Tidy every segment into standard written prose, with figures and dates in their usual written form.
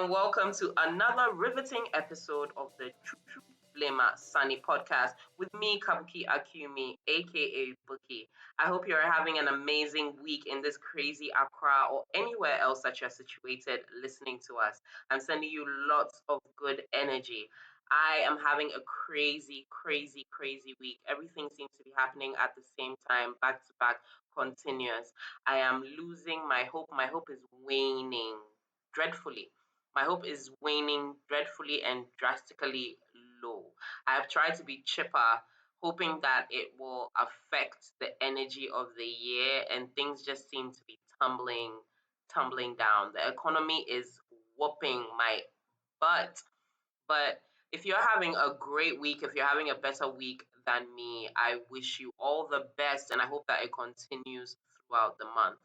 and welcome to another riveting episode of the True True Blema Sunny podcast with me, Kabuki Akumi, aka Buki. I hope you're having an amazing week in this crazy Accra or anywhere else that you're situated listening to us. I'm sending you lots of good energy. I am having a crazy, crazy, crazy week. Everything seems to be happening at the same time, back to back, continuous. I am losing my hope. My hope is waning dreadfully. My hope is waning dreadfully and drastically low. I have tried to be chipper, hoping that it will affect the energy of the year, and things just seem to be tumbling down. The economy is whooping my butt. But if you're having a great week, if you're having a better week than me, I wish you all the best, and I hope that it continues throughout the month.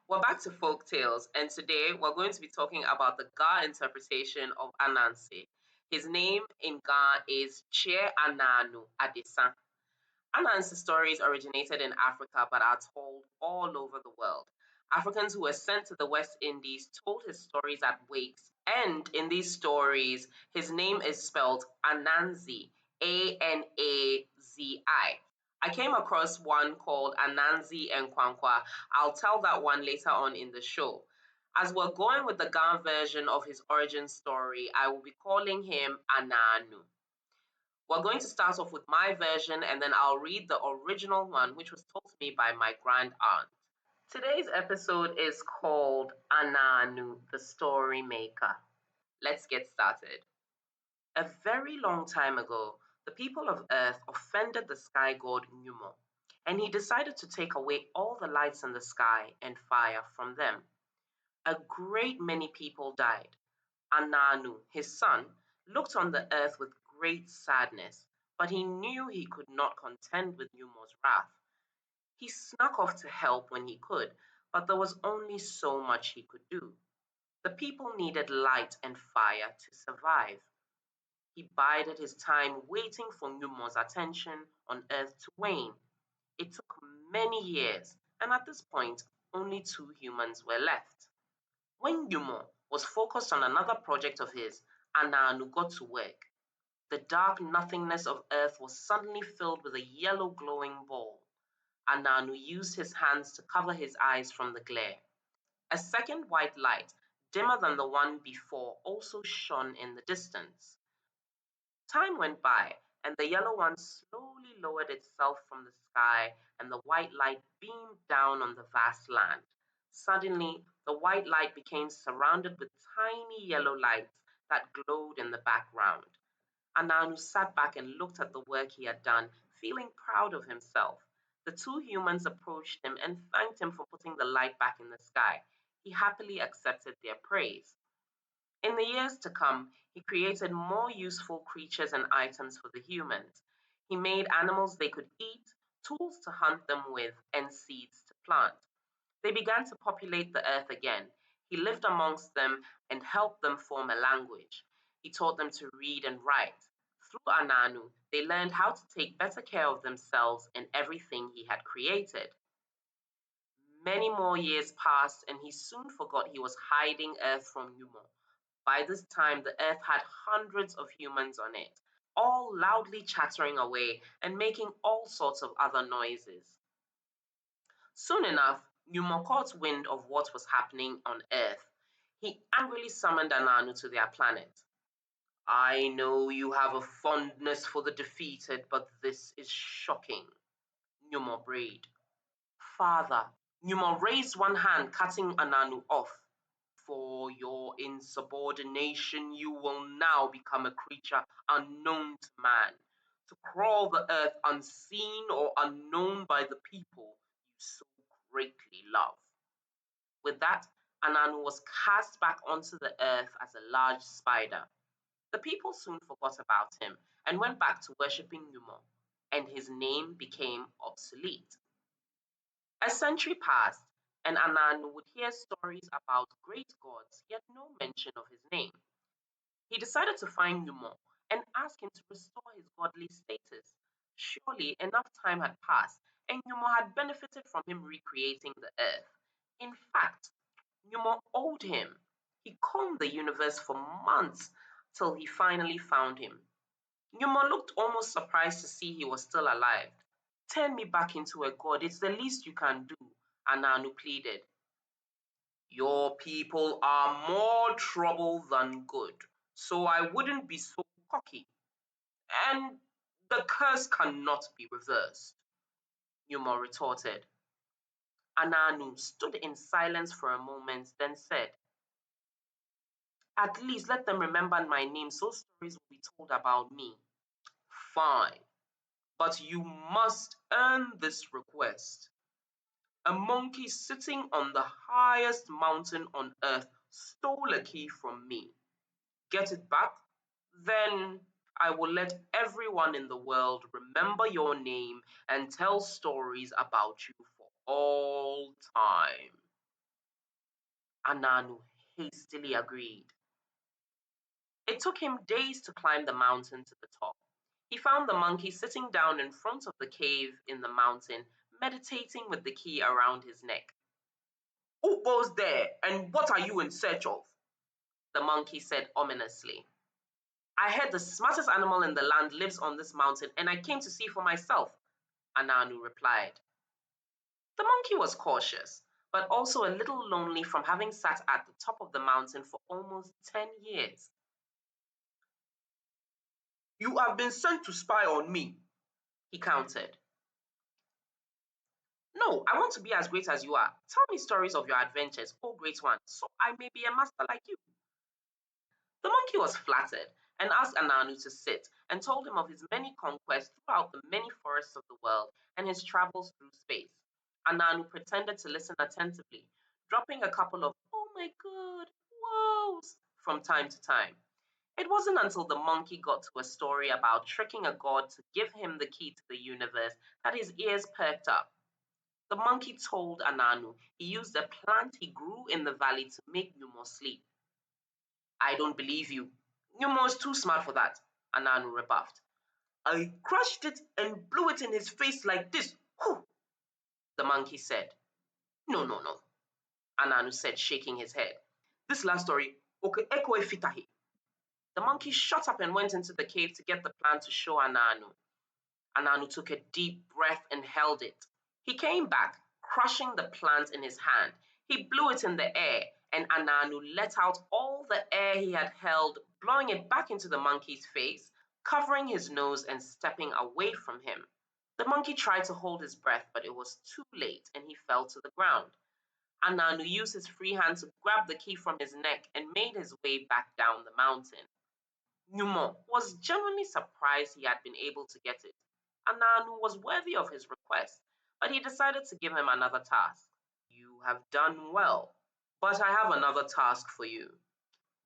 We're back to folk tales, and today we're going to be talking about the Ga interpretation of Ananse. His name in Ga is Chei Anaanu Adesa. Ananse stories originated in Africa but are told all over the world. Africans who were sent to the West Indies told his stories at wakes, and in these stories, his name is spelled Ananzi, Anazi. I came across one called Ananze and Quanqua. I'll tell that one later on in the show. As we're going with the Ga version of his origin story, I will be calling him Anaanu. We're going to start off with my version and then I'll read the original one, which was told to me by my grand aunt. Today's episode is called Anaanu, the Story Maker. Let's get started. A very long time ago, the people of Earth offended the sky god Numo, and he decided to take away all the lights in the sky and fire from them. A great many people died. Anaanu, his son, looked on the earth with great sadness, but he knew he could not contend with Numo's wrath. He snuck off to help when he could, but there was only so much he could do. The people needed light and fire to survive. He bided his time waiting for Numo's attention on earth to wane. It took many years, and at this point, only two humans were left. When Numo was focused on another project of his, Anaanu got to work. The dark nothingness of earth was suddenly filled with a yellow glowing ball. Anaanu used his hands to cover his eyes from the glare. A second white light, dimmer than the one before, also shone in the distance. Time went by, and the yellow one slowly lowered itself from the sky, and the white light beamed down on the vast land. Suddenly, the white light became surrounded with tiny yellow lights that glowed in the background. Anaanu sat back and looked at the work he had done, feeling proud of himself. The two humans approached him and thanked him for putting the light back in the sky. He happily accepted their praise. In the years to come, he created more useful creatures and items for the humans. He made animals they could eat, tools to hunt them with, and seeds to plant. They began to populate the earth again. He lived amongst them and helped them form a language. He taught them to read and write. Through Anaanu, they learned how to take better care of themselves and everything he had created. Many more years passed, and he soon forgot he was hiding Earth from Numo. By this time, the Earth had hundreds of humans on it, all loudly chattering away and making all sorts of other noises. Soon enough, Numo caught wind of what was happening on Earth. He angrily summoned Anaanu to their planet. I know you have a fondness for the defeated, but this is shocking, Numo brayed. Father, Numa raised one hand, cutting Anaanu off. For your insubordination, you will now become a creature unknown to man, to crawl the earth unseen or unknown by the people you so greatly love. With that, Anaanu was cast back onto the earth as a large spider. The people soon forgot about him and went back to worshipping Numa, and his name became obsolete. A century passed, and Anand would hear stories about great gods, yet no mention of his name. He decided to find Numo and ask him to restore his godly status. Surely enough time had passed, and Numo had benefited from him recreating the earth. In fact, Numo owed him. He combed the universe for months till he finally found him. Numa looked almost surprised to see he was still alive. Turn me back into a god, it's the least you can do, Anaanu pleaded. Your people are more trouble than good, so I wouldn't be so cocky. And the curse cannot be reversed, Numa retorted. Anaanu stood in silence for a moment, then said, At least let them remember my name so stories will be told about me. Fine, but you must earn this request. A monkey sitting on the highest mountain on earth stole a key from me. Get it back? Then I will let everyone in the world remember your name and tell stories about you for all time. Anaanu hastily agreed. It took him days to climb the mountain to the top. He found the monkey sitting down in front of the cave in the mountain, meditating with the key around his neck. Who goes there, and what are you in search of? The monkey said ominously. I heard the smartest animal in the land lives on this mountain, and I came to see for myself, Anaanu replied. The monkey was cautious, but also a little lonely from having sat at the top of the mountain for almost 10 years. You have been sent to spy on me, he countered. No, I want to be as great as you are. Tell me stories of your adventures, O great one, so I may be a master like you. The monkey was flattered and asked Anaanu to sit and told him of his many conquests throughout the many forests of the world and his travels through space. Anaanu pretended to listen attentively, dropping a couple of "oh my god," wows from time to time. It wasn't until the monkey got to a story about tricking a god to give him the key to the universe that his ears perked up. The monkey told Anaanu he used a plant he grew in the valley to make Numo sleep. I don't believe you. Numo is too smart for that, Anaanu rebuffed. I crushed it and blew it in his face like this. Whew, the monkey said. No, no, no, Anaanu said, shaking his head. This last story, okay, echo fitahi. The monkey shut up and went into the cave to get the plant to show Anaanu. Anaanu took a deep breath and held it. He came back, crushing the plant in his hand. He blew it in the air, and Anaanu let out all the air he had held, blowing it back into the monkey's face, covering his nose and stepping away from him. The monkey tried to hold his breath, but it was too late, and he fell to the ground. Anaanu used his free hand to grab the key from his neck and made his way back down the mountain. Newmont was genuinely surprised he had been able to get it. Anaanu was worthy of his request, but he decided to give him another task. You have done well, but I have another task for you.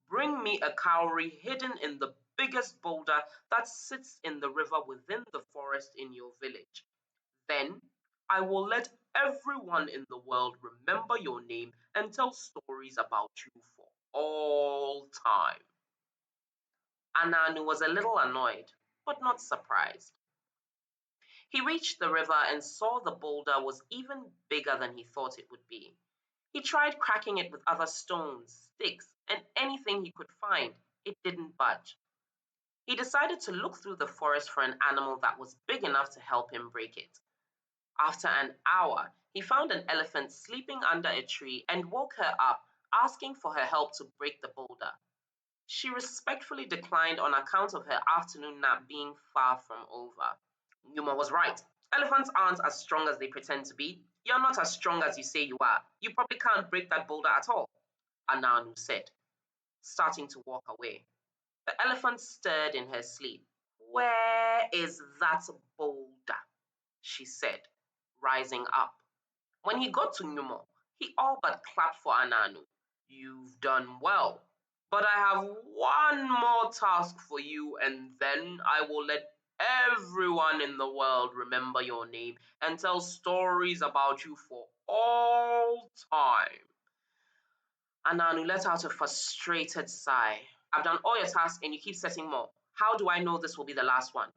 Bring me a cowrie hidden in the biggest boulder that sits in the river within the forest in your village. Then I will let everyone in the world remember your name and tell stories about you for all time. Anaanu was a little annoyed, but not surprised. He reached the river and saw the boulder was even bigger than he thought it would be. He tried cracking it with other stones, sticks, and anything he could find. It didn't budge. He decided to look through the forest for an animal that was big enough to help him break it. After an hour, he found an elephant sleeping under a tree and woke her up, asking for her help to break the boulder. She respectfully declined on account of her afternoon nap being far from over. Numa was right. Elephants aren't as strong as they pretend to be. You're not as strong as you say you are. You probably can't break that boulder at all, Anaanu said, starting to walk away. The elephant stirred in her sleep. Where is that boulder? She said, rising up. When he got to Numa, he all but clapped for Anaanu. You've done well. But I have one more task for you, and then I will let everyone in the world remember your name and tell stories about you for all time. Anaanu let out a frustrated sigh. I've done all your tasks and you keep setting more. How do I know this will be the last one?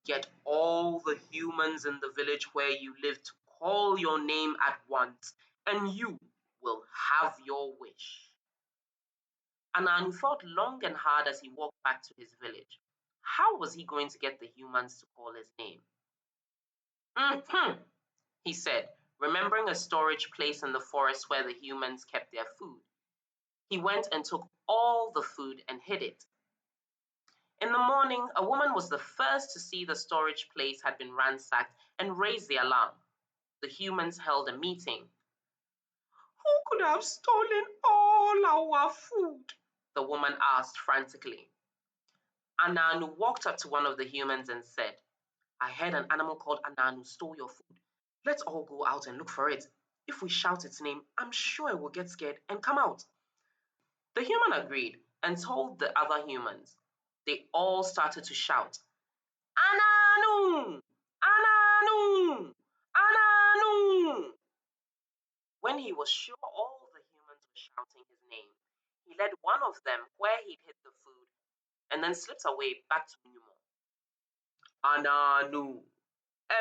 Get all the humans in the village where you live to call your name at once, and you will have your wish. Anaanu thought long and hard as he walked back to his village. How was he going to get the humans to call his name? He said, remembering a storage place in the forest where the humans kept their food. He went and took all the food and hid it. In the morning, a woman was the first to see the storage place had been ransacked and raised the alarm. The humans held a meeting. Who could have stolen all our food? The woman asked frantically. Anaanu walked up to one of the humans and said, I heard an animal called Anaanu stole your food. Let's all go out and look for it. If we shout its name, I'm sure it will get scared and come out. The human agreed and told the other humans. They all started to shout, Anaanu! Anaanu! Anaanu! When he was sure all the humans were shouting his name, he led one of them where he'd hid the food and then slipped away back to Numo. Anaanu,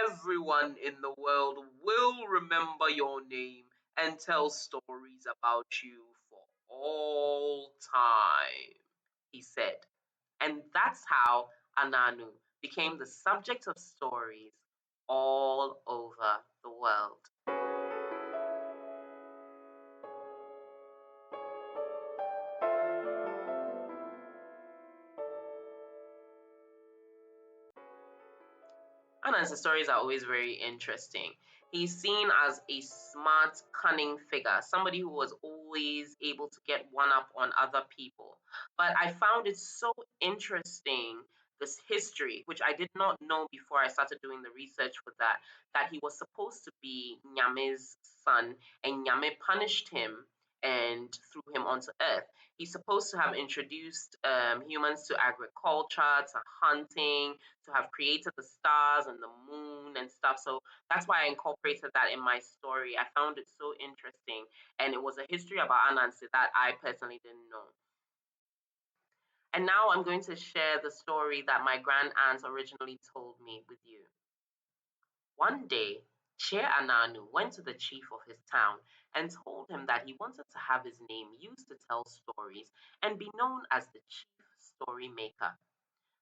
everyone in the world will remember your name and tell stories about you for all time, he said. And that's how Anaanu became the subject of stories all over the world. Ananse's stories are always very interesting. He's seen as a smart, cunning figure, somebody who was always able to get one up on other people. But I found it so interesting, this history, which I did not know before I started doing the research for that he was supposed to be Nyame's son, and Nyame punished him and threw him onto earth. He's supposed to have introduced humans to agriculture, to hunting, to have created the stars and the moon and stuff. So that's why I incorporated that in my story. I found it so interesting. And it was a history about Ananse that I personally didn't know. And now I'm going to share the story that my grand aunt originally told me with you. One day, Chei Anaanu went to the chief of his town and told him that he wanted to have his name used to tell stories and be known as the chief story maker.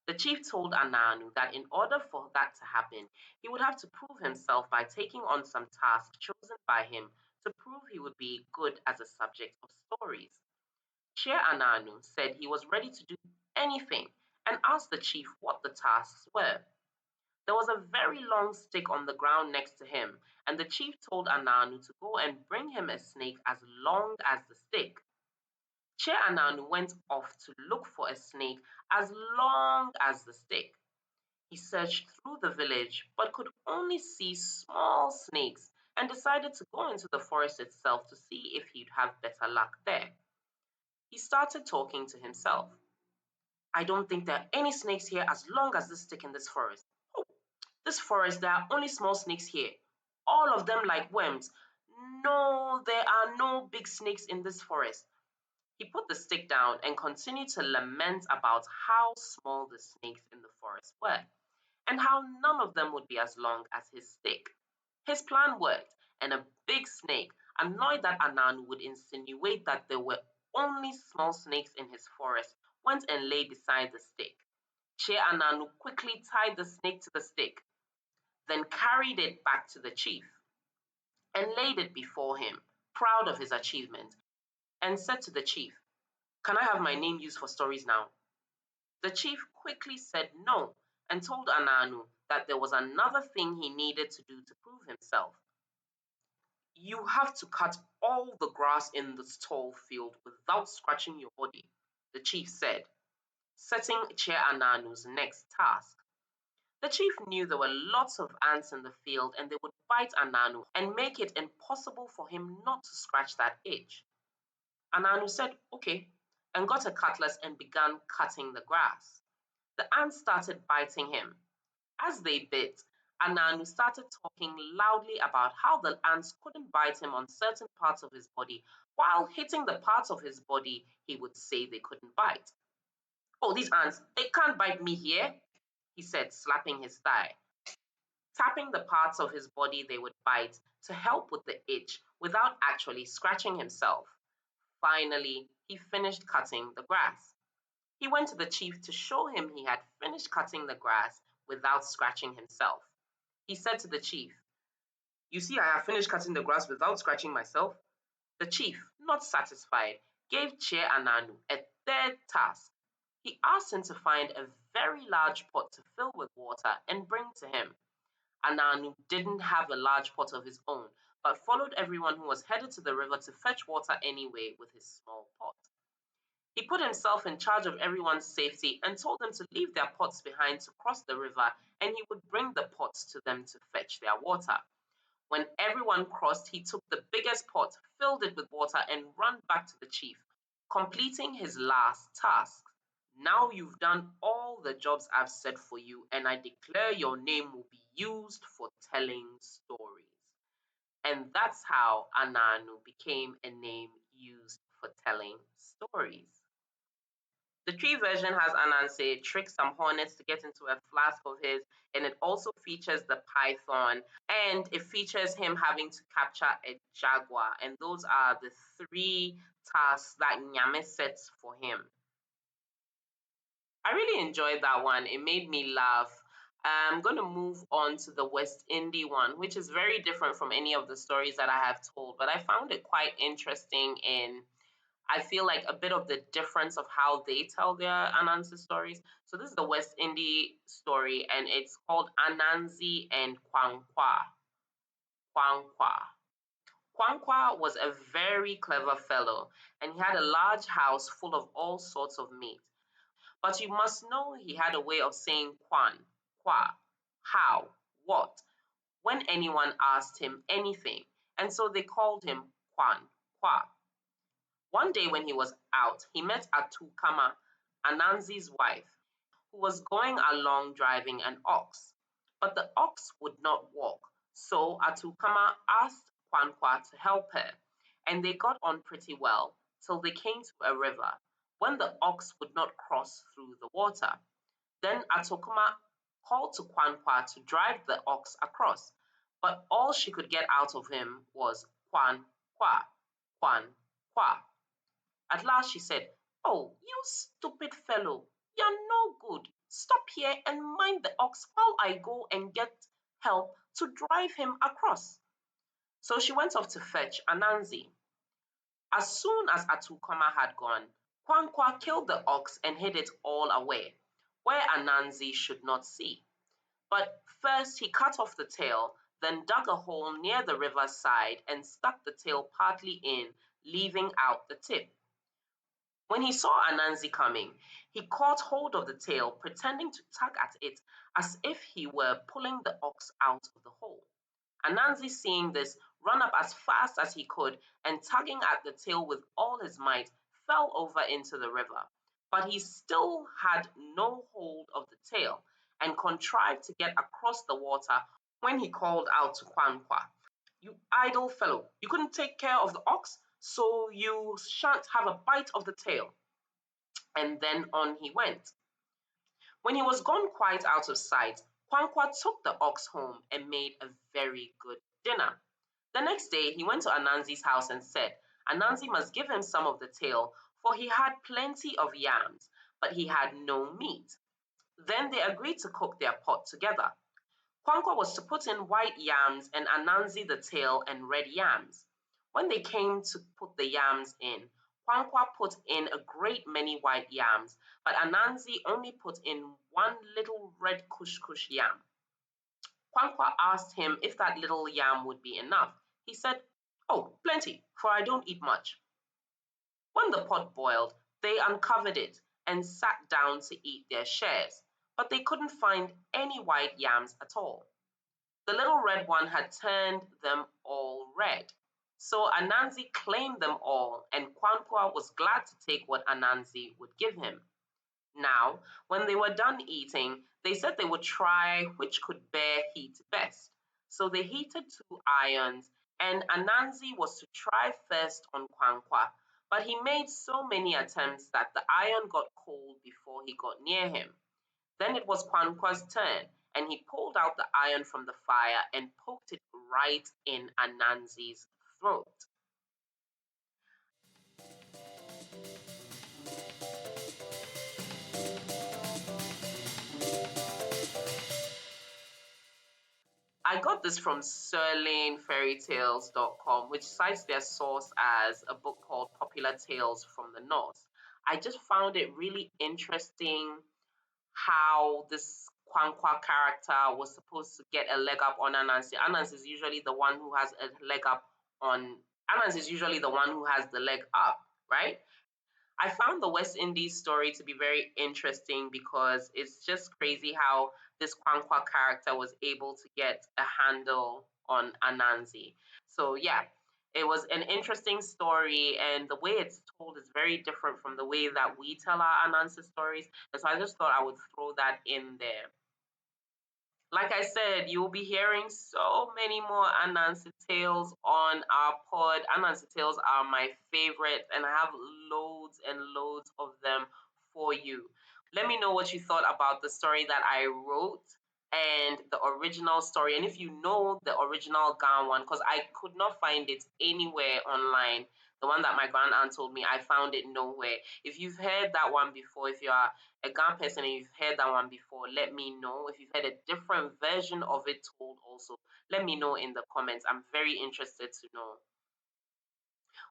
The chief told Anaanu that in order for that to happen, he would have to prove himself by taking on some task chosen by him to prove he would be good as a subject of stories. Chei Anaanu said he was ready to do anything and asked the chief what the tasks were. There was a very long stick on the ground next to him, and the chief told Anaanu to go and bring him a snake as long as the stick. Chei Anaanu went off to look for a snake as long as the stick. He searched through the village but could only see small snakes and decided to go into the forest itself to see if he'd have better luck there. He started talking to himself. I don't think there are any snakes here as long as this stick in this forest. Oh, this forest, there are only small snakes here. All of them like worms. No, there are no big snakes in this forest. He put the stick down and continued to lament about how small the snakes in the forest were, and how none of them would be as long as his stick. His plan worked, and a big snake, annoyed that Anaanu would insinuate that there were only small snakes in his forest, went and lay beside the stick. Chei Anaanu quickly tied the snake to the stick, then carried it back to the chief and laid it before him, proud of his achievement, and said to the chief, Can I have my name used for stories now? The chief quickly said no and told Anaanu that there was another thing he needed to do to prove himself. You have to cut all the grass in this tall field without scratching your body, the chief said, setting Chei Anaanu's next task. The chief knew there were lots of ants in the field and they would bite Anaanu and make it impossible for him not to scratch that itch. Anaanu said, okay, and got a cutlass and began cutting the grass. The ants started biting him. As they bit, Anaanu started talking loudly about how the ants couldn't bite him on certain parts of his body, while hitting the parts of his body he would say they couldn't bite. Oh, these ants, they can't bite me here, he said, slapping his thigh, tapping the parts of his body they would bite to help with the itch without actually scratching himself. Finally, he finished cutting the grass. He went to the chief to show him he had finished cutting the grass without scratching himself. He said to the chief, "You see, I have finished cutting the grass without scratching myself." The chief, not satisfied, gave Chei Anaanu a third task. He asked him to find a very large pot to fill with water and bring to him. Anaanu didn't have a large pot of his own, but followed everyone who was headed to the river to fetch water anyway with his small pot. He put himself in charge of everyone's safety and told them to leave their pots behind to cross the river, and he would bring the pots to them to fetch their water. When everyone crossed, he took the biggest pot, filled it with water, and ran back to the chief, completing his last task. "Now you've done all the jobs I've set for you, and I declare your name will be used for telling stories." And that's how Anaanu became a name used for telling stories. The tree version has Ananse trick some hornets to get into a flask of his, and it also features the python, and it features him having to capture a jaguar, and those are the three tasks that Nyame sets for him. I really enjoyed that one. It made me laugh. I'm going to move on to the West Indie one, which is very different from any of the stories that I have told, but I found it quite interesting in I feel like a bit of the difference of how they tell their Ananse stories. So this is the West Indie story, and it's called Ananse and Quanqua. Quanqua. Quanqua was a very clever fellow, and he had a large house full of all sorts of meat. But you must know he had a way of saying quan, qua, how, what, when anyone asked him anything, and so they called him Quan, qua. One day when he was out, he met Atukama, Ananzi's wife, who was going along driving an ox. But the ox would not walk, so Atukama asked Quanqua to help her, and they got on pretty well till they came to a river, when the ox would not cross through the water. Then Atukama called to Quanqua to drive the ox across, but all she could get out of him was Quan, qua, Quan, qua. At last she said, "Oh, you stupid fellow, you're no good. Stop here and mind the ox while I go and get help to drive him across." So she went off to fetch Anansi. As soon as Atukama had gone, Quanqua killed the ox and hid it all away, where Anansi should not see. But first he cut off the tail, then dug a hole near the river's side and stuck the tail partly in, leaving out the tip. When he saw Anansi coming, he caught hold of the tail, pretending to tug at it as if he were pulling the ox out of the hole. Anansi, seeing this, ran up as fast as he could and, tugging at the tail with all his might, fell over into the river. But he still had no hold of the tail and contrived to get across the water when he called out to Quanqua, "You idle fellow, you couldn't take care of the ox, so you shan't have a bite of the tail." And then on he went. When he was gone quite out of sight, Quanqua took the ox home and made a very good dinner. The next day he went to Anansi's house and said Anansi must give him some of the tail, for he had plenty of yams, but he had no meat. Then they agreed to cook their pot together. Quanqua was to put in white yams and Anansi the tail and red yams. When they came to put the yams in, Quanqua put in a great many white yams, but Anansi only put in one little red kush kush yam. Quanqua asked him if that little yam would be enough. He said, "Oh, plenty, for I don't eat much." When the pot boiled, they uncovered it and sat down to eat their shares, but they couldn't find any white yams at all. The little red one had turned them all red. So Anansi claimed them all, and Quanqua was glad to take what Anansi would give him. Now, when they were done eating, they said they would try which could bear heat best. So they heated two irons, and Anansi was to try first on Quanqua, but he made so many attempts that the iron got cold before he got near him. Then it was Quanqua's turn, and he pulled out the iron from the fire and poked it right in Anansi's throat. I got this from SerlaneFairyTales.com, which cites their source as a book called Popular Tales from the North. I just found it really interesting how this Quanqua character was supposed to get a leg up on Ananse. Ananse is usually the one who has a leg up on Ananse is usually the one who has the leg up, right? I found the West Indies story to be very interesting because it's just crazy how this Quanqua character was able to get a handle on Anansi. So yeah, it was an interesting story, and the way it's told is very different from the way that we tell our Anansi stories. And so I just thought I would throw that in there. Like I said, you'll be hearing so many more Anansi tales on our pod. Anansi tales are my favorite, and I have loads and loads of them for you. Let me know what you thought about the story that I wrote and the original story. And if you know the original Ga one, because I could not find it anywhere online, the one that my grand aunt told me, I found it nowhere. If you've heard that one before, if you are a Ga person and you've heard that one before, let me know. If you've heard a different version of it told also, let me know in the comments. I'm very interested to know.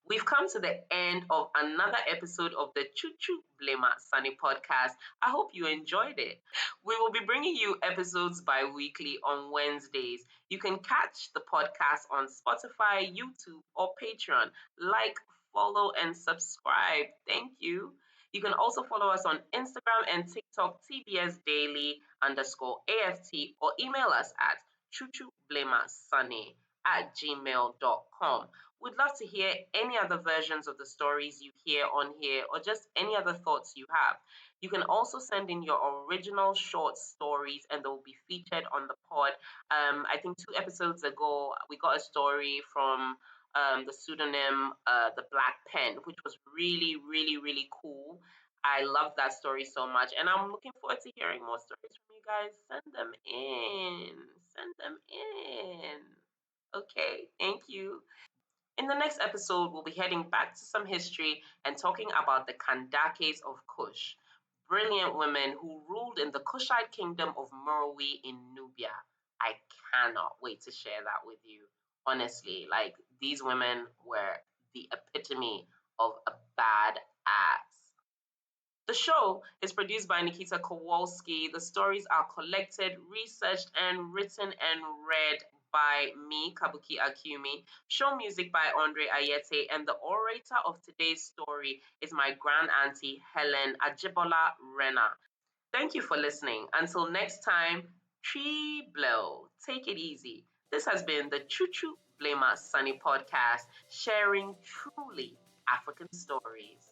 We've come to the end of another episode of the Choo Choo Blema Sunny podcast. I hope you enjoyed it. We will be bringing you episodes bi-weekly on Wednesdays. You can catch the podcast on Spotify, YouTube, or Patreon. Like, follow, and subscribe. Thank you. You can also follow us on Instagram and TikTok, TBS Daily _AFT, or email us at chuchublemassunny@gmail.com. We'd love to hear any other versions of the stories you hear on here or just any other thoughts you have. You can also send in your original short stories and they'll be featured on the pod. I think 2 episodes ago, we got a story from the pseudonym The Black Pen, which was really, really, really cool. I love that story so much, and I'm looking forward to hearing more stories from you guys. Send them in. Send them in. Okay, thank you. In the next episode, we'll be heading back to some history and talking about the Kandakes of Kush, brilliant women who ruled in the Kushite kingdom of Meroe in Nubia. I cannot wait to share that with you. Honestly, like these women were the epitome of a bad ass. The show is produced by Nikita Kowalski. The stories are collected, researched, and written and read by me, Kabuki Akumi. Show music by Andre Ayete, and the orator of today's story is my grand auntie Helen Ajibola Rena. Thank you for listening. Until next time, tree blow. Take it easy. This has been the Choo Choo Blema Sunny podcast, sharing truly African stories.